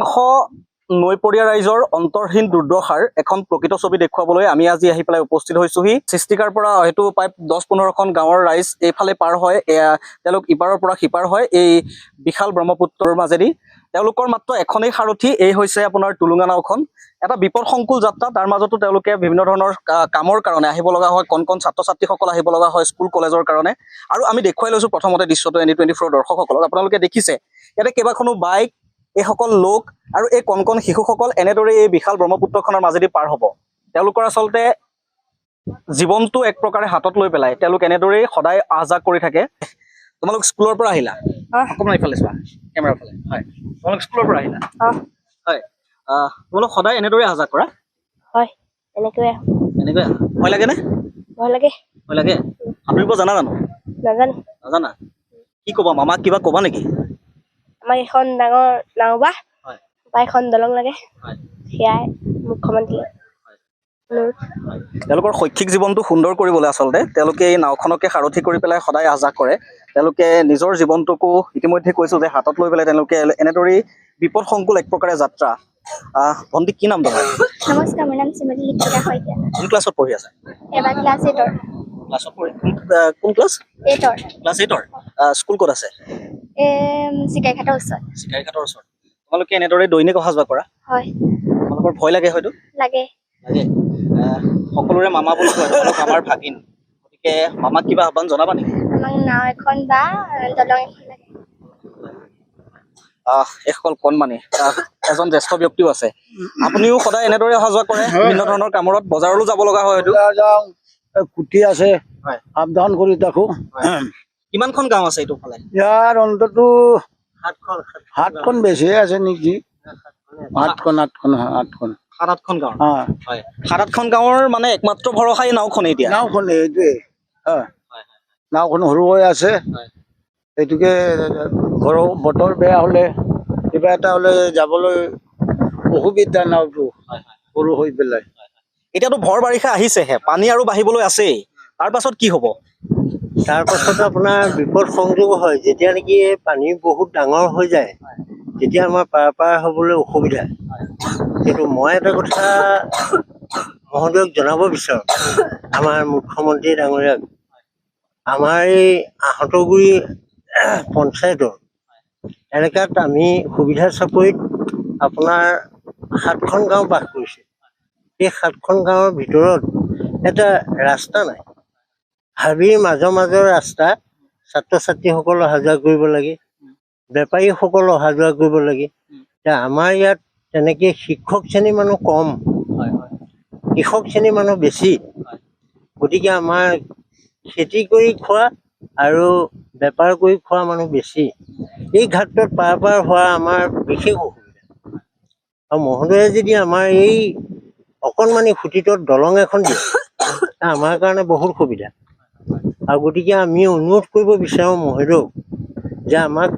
একাংশ নৈপৰীয়া ৰাইজৰ অন্তৰহীন দুৰ্দশাৰ এখন প্ৰকৃত ছবি দেখুৱাবলৈ আমি আজি আহি পেলাই উপস্থিত হৈছোহি। সৃষ্টিকাৰ পৰা হয়তো প্ৰায় 10-15খন গাঁৱৰ ৰাইজ এইফালে পাৰ হয়, তেওঁলোক ইপাৰৰ পৰা সিপাৰ হয় এই বিশাল ব্ৰহ্মপুত্ৰৰ মাজেদি। তেওঁলোকৰ মাত্ৰ এখনেই সাৰথি, এই হৈছে আপোনাৰ টুলুঙা নাওখন। এটা বিপদসংকুল যাত্ৰা, তাৰ মাজতো তেওঁলোকে বিভিন্ন ধৰণৰ কামৰ কাৰণে আহিব লগা হয়। কণ কণ ছাত্ৰ ছাত্ৰীসকল আহিব লগা হয় স্কুল কলেজৰ কাৰণে। আৰু আমি দেখুৱাই লৈছোঁ প্ৰথমতে দৃশ্যটো ND24 দৰ্শকসকলক। আপোনালোকে দেখিছে ইয়াতে কেইবাখনো বাইক, এইসকল লোক আৰু এই কণ কণ শিশুসকল এনেদৰে এই বিশাল ব্ৰহ্মপুত্ৰখনৰ মাজেদি পাৰ হ'ব। তেওঁলোকৰ আচলতে জীৱনটো এক প্ৰকাৰে হাতত লৈ পেলাই তেওঁলোক এনেদৰেই সদায় আহ যাহ কৰি থাকে। তোমালোক স্কুলৰ পৰা আহিলা? অকণমান ইফালে চোৱা, কেমেৰাৰ ফালে। হয়, তোমালোক স্কুলৰ পৰা আহিলা? হয়। তোমালোক সদায় এনেদৰে আহ যাহ কৰা? হয়, এনেকৈ ভয় লাগেনে? ভয় লাগে। ভয় লাগে? সাঁতুৰিব জানা জানো? নাজানো। নাজানা? কি ক'বা, মামাক কিবা ক'বা নেকি? আমাক এখন ডাঙৰ নাও বা এখন দলং লাগে, হয়। সেয়াই মুখ্যমন্ত্ৰীলৈ অনুৰোধ। তেওঁলোকৰ শৈক্ষিক জীৱনটো সুন্দৰ কৰিবলৈ আচলতে তেওঁলোকে এই নাওখনকে সাৰথি কৰি পেলাই সদায় আহ যাহ কৰে। তেওঁলোকে নিজৰ জীৱনটোকো ইতিমধ্যে কৈছোঁ যে হাতত লৈ পেলাই তেওঁলোকে এনেদৰেই বিপদসংকুল এক প্ৰকাৰে যাত্ৰা। ভণ্টি, কি নাম তোমাৰ? নমস্কাৰ, মোৰ নাম শ্ৰীমতী লিপিকা শইকীয়া। কোন ক্লাছত পঢ়ি আছা? এবাৰ ক্লাছ 8ৰ। ক্লাছত পঢ়ি কোন ক্লাছ? 8ৰ। ক্লাছ 8ৰ। স্কুল ক'ত আছে? চিকাৰীঘাটৰ ওচৰত। চিকাৰীঘাটৰ ওচৰত। তোমালোকে এনেদৰে দৈনিক অহা যোৱা কৰা? হয়। তোমালোকৰ ভয় লাগে হয়তো? লাগে। লাগে। সকলোৰে মামা বুলি কয়, তোমালোক মামাৰ ভাগিন, গতিকে মামাক কিবা আহ্বান জনাবা নেকি? আমাক নাও এখন বা দলং এখন লাগে। এইসকল কণমানি, এজন জ্যেষ্ঠ ব্যক্তিও আছে। আপুনিও সদায় এনেদৰে অহা যোৱা কৰে বিভিন্ন ধৰণৰ কামত? বজাৰলৈ যাব লগা হয় হয়তো? কুটি আছে, সাৱধান কৰি থাকো। কিমানখন গাঁও আছে এইটো ফালে? ইয়াৰ অন্তত 7খন বেছিয়ে আছে নেকি? 8খন 7-8খন গাঁও। হয়, 7-8খন গাঁৱৰ মানে একমাত্ৰ ভৰসা এই নাওখনেই এতিয়া? নাওখনে এইটোৱে। নাওখন সৰু হৈ আছে, এইটোকে ঘৰৰ বতৰ বেয়া হ'লে কিবা এটা হ'লে যাবলৈ অসুবিধা, নাওটো সৰু হৈ পেলাই। এতিয়াতো ভৰ বাৰিষা আহিছেহে, পানী আৰু বাঢ়িবলৈ আছেই, তাৰ পাছত কি হ'ব? তাৰ পাছত আপোনাৰ বিপদ সংযোগ হয়। যেতিয়া নেকি পানী বহুত ডাঙৰ হৈ যায় তেতিয়া আমাৰ পাৰ হ'বলৈ অসুবিধা। কিন্তু মই এটা কথা মহোদয়ক জনাব বিচাৰোঁ, আমাৰ মুখ্যমন্ত্ৰী ডাঙৰীয়াক, আমাৰ এই আহঁতগুৰি পঞ্চায়তৰ এলেকাত আমি সুবিধা চাপৰিত আপোনাৰ 7খন গাঁও বাস কৰিছে। এই 7খন গাঁৱৰ ভিতৰত এটা ৰাস্তা নাই। হাবিৰ মাজৰ ৰাস্তা, ছাত্ৰ ছাত্ৰীসকল অহা যোৱা কৰিব লাগে, বেপাৰীসকল অহা যোৱা কৰিব লাগে। এতিয়া আমাৰ ইয়াত তেনেকৈ শিক্ষক শ্ৰেণীৰ মানুহ কম, কৃষক শ্ৰেণীৰ মানুহ বেছি। গতিকে আমাৰ খেতি কৰি খোৱা আৰু বেপাৰ কৰি খোৱা মানুহ বেছি। এই ঘাটটোত পাৰ হোৱা আমাৰ বিশেষ অসুবিধা। আৰু মহোদয়ে যদি আমাৰ এই অকণমানি খুঁটিটোত দলং এখন দিয়ে, আমাৰ কাৰণে বহুত সুবিধা। আৰু গতিকে আমি অনুৰোধ কৰিব বিচাৰোঁ মহোদয়ক যে আমাক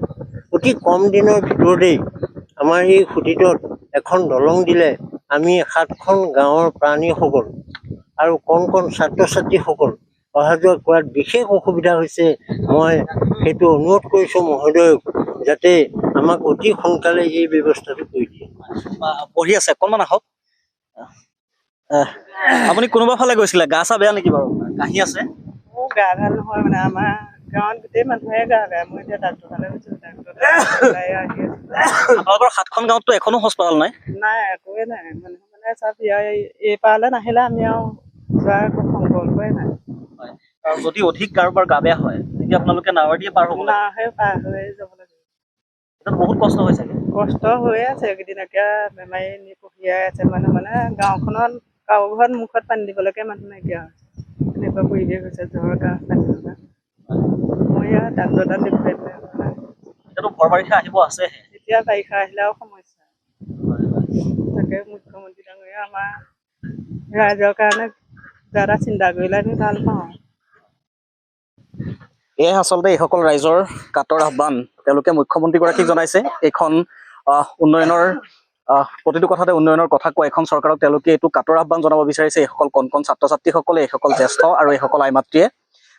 অতি কম দিনৰ ভিতৰতেই আমাৰ এই খুঁটিটোত এখন দলং দিলে আমি 7খন গাঁৱৰ প্ৰাণীসকল আৰু কণ কণ ছাত্ৰ ছাত্ৰীসকল অহা যোৱা কৰাত বিশেষ অসুবিধা হৈছে। মই সেইটো অনুৰোধ কৰিছোঁ মহোদয়ক যাতে আমাক অতি সোনকালে এই ব্যৱস্থাটো কৰি দিয়ে। পঢ়ি আছে, অকণমান আহক। আপুনি কোনোবা ফালে গৈছিলে? গা চা বেয়া নেকি বাৰু? কাহি আছে? মোৰ গা ভাল নহয়, মানে আমাৰ গাঁৱত গোটেই মানুহে গা বেয়া। মই এতিয়া ডাক্তৰ তালৈ গৈছোঁ, আপোনালোকৰ 7খন গাঁৱততো এখনো হস্পিটেল নাই? নাই, একোৱে নাই। মানে চব এই পাৰলৈ নাহিলে আমি আৰু যোৱাৰ একো সংকল্পই নাই। যদি অধিক কাৰোবাৰ গা বেয়া হয় তেতিয়া আপোনালোকে নাৱেদিয়ে পাৰ হ'ব? নাৱে পাৰ হৈ যাব লাগে। বহুত কষ্ট হৈ চাগে? কষ্ট হৈয়ে আছে এইকেইদিন। এতিয়া বেমাৰী নি পঢ়িয়াই আছে মানুহ, মানে গাঁওখনত কাৰো ঘৰত মুখত পানী দিবলৈকে মানুহ নাইকিয়া হৈছে। এনেকুৱা পৰিৱেশ হৈছে, জ্বৰ কাহ পানী লগা। মই ইয়াত ডাক্তৰ তাত দেখুৱাই পেলাই এতিয়াতো ভৰ বাৰিষা আহিব আছেহে। এতিয়া বাৰিষা আহিলে আৰু সমস্যা। তাকে মুখ্যমন্ত্ৰী ডাঙৰীয়া আমাৰ ৰাইজৰ কাৰণে কিবা এটা চিন্তা কৰিলে আমি ভাল পাওঁ। এয়াই আচলতে এইসকল ৰাইজৰ কাতৰ আহ্বান। তেওঁলোকে মুখ্যমন্ত্ৰীগৰাকীক জনাইছে এইখন উন্নয়নৰ প্ৰতিটো কথাতে উন্নয়নৰ কথা কোৱা এখন চৰকাৰক তেওঁলোকে এইটো কাতৰ আহ্বান জনাব বিচাৰিছে। এইসকল কণ কণ ছাত্ৰ ছাত্ৰীসকলে, এইসকল জ্যেষ্ঠ আৰু এইসকল আই মাতৃয়ে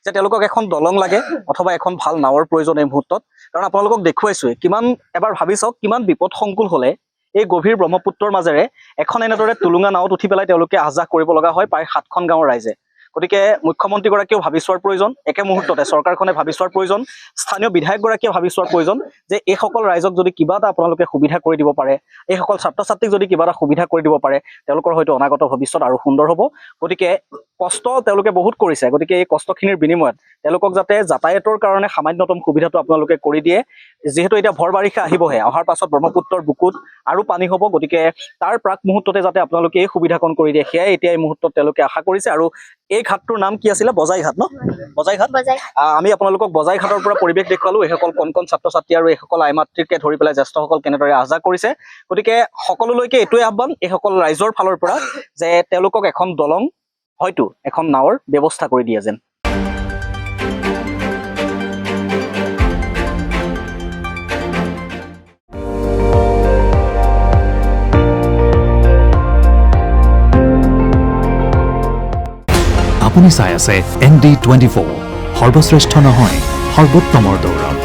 যে তেওঁলোকক এখন দলং লাগে অথবা এখন ভাল নাৱৰ প্ৰয়োজন এই মুহূৰ্তত। কাৰণ আপোনালোকক দেখুৱাইছোৱে কিমান, এবাৰ ভাবি চাওক কিমান বিপদসংকুল হ'লে এই গভীৰ ব্ৰহ্মপুত্ৰৰ মাজেৰে এখন এনেদৰে টুলুঙা নাৱত উঠি পেলাই তেওঁলোকে আহ যাহ কৰিব লগা হয় প্ৰায় 7খন গাঁৱৰ ৰাইজে। গতিকে মুখ্যমন্ত্ৰীগৰাকীয়েও ভাবি চোৱাৰ প্ৰয়োজন, একে মুহূৰ্ততে চৰকাৰখনে ভাবি চোৱাৰ প্ৰয়োজন, স্থানীয় বিধায়কগৰাকীয়ে ভাবি চোৱাৰ প্ৰয়োজন যে এইসকল ৰাইজক যদি কিবা এটা আপোনালোকে সুবিধা কৰি দিব পাৰে, এইসকল ছাত্ৰ ছাত্ৰীক যদি কিবা এটা সুবিধা কৰি দিব পাৰে, তেওঁলোকৰ হয়তো অনাগত ভৱিষ্যত আৰু সুন্দৰ হ'ব। গতিকে কষ্ট তেওঁলোকে বহুত কৰিছে, গতিকে এই কষ্টখিনিৰ বিনিময়ত তেওঁলোকক যাতে যাতায়াতৰ কাৰণে সামান্যতম সুবিধাটো আপোনালোকে কৰি দিয়ে। যিহেতু এতিয়া ভৰ বাৰিষা আহিবহে, অহাৰ পাছত ব্ৰহ্মপুত্ৰৰ বুকুত আৰু পানী হ'ব, গতিকে তাৰ প্ৰাক মুহূৰ্ততে যাতে আপোনালোকে এই সুবিধাকণ কৰি দিয়ে সেয়াই এতিয়া এই মুহূৰ্তত তেওঁলোকে আশা কৰিছে। আৰু এই ঘাটটোৰ নাম কি আছিলে? বজাইঘাট ন? বজাইঘাট। আমি আপোনালোকক বজাইঘাটৰ পৰা পৰিৱেশ দেখুৱালো, এইসকল কণ কণ ছাত্ৰ ছাত্ৰী আৰু এইসকল আই মাতৃকে ধৰি পেলাই জ্যেষ্ঠসকল কেনেদৰে আহ যাহ কৰিছে। গতিকে সকলোলৈকে এইটোৱে আহ্বান এইসকল ৰাইজৰ ফালৰ পৰা যে তেওঁলোকক এখন দলং, হয়তো এখন নাৱৰ ব্যৱস্থা কৰি দিয়ে যেন। আপুনি চাই আছে ND24, সৰ্বশ্ৰেষ্ঠ নহয় সৰ্বোত্তমৰ দৌৰ।